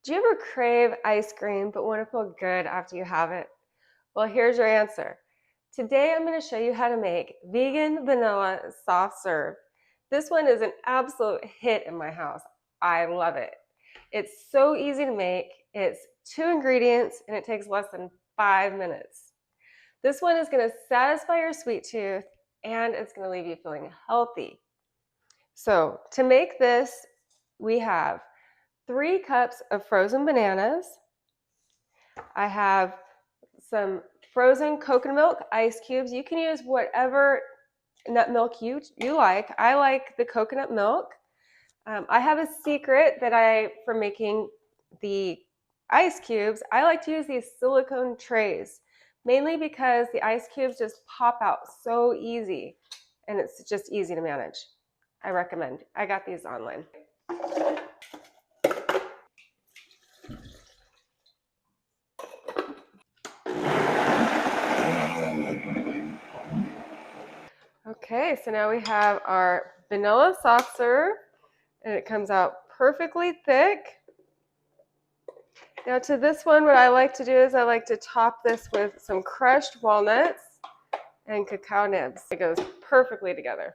Do you ever crave ice cream but want to feel good after you have it? Well, here's your answer. Today I'm going to show you how to make vegan vanilla soft serve. This one is an absolute hit in my house. I love it. It's so easy to make. It's 2 ingredients and it takes less than 5 minutes. This one is going to satisfy your sweet tooth and it's going to leave you feeling healthy. So to make this, we have 3 cups of frozen bananas. I have some frozen coconut milk ice cubes. You can use whatever nut milk you like. I like the coconut milk. I have a secret that for making the ice cubes, I like to use these silicone trays, mainly because the ice cubes just pop out so easy and it's just easy to manage. I recommend. I got these online. Okay, so now we have our vanilla soft serve, and it comes out perfectly thick. Now to this one, what I like to do is I like to top this with some crushed walnuts and cacao nibs. It goes perfectly together.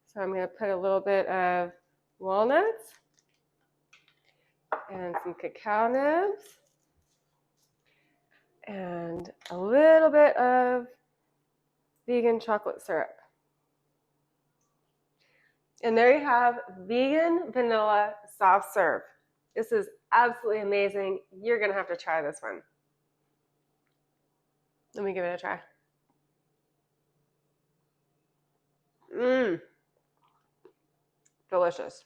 So I'm going to put a little bit of walnuts and some cacao nibs and a little bit of vegan chocolate syrup. And there you have vegan vanilla soft serve. This is absolutely amazing. You're going to have to try this one. Let me give it a try. Delicious.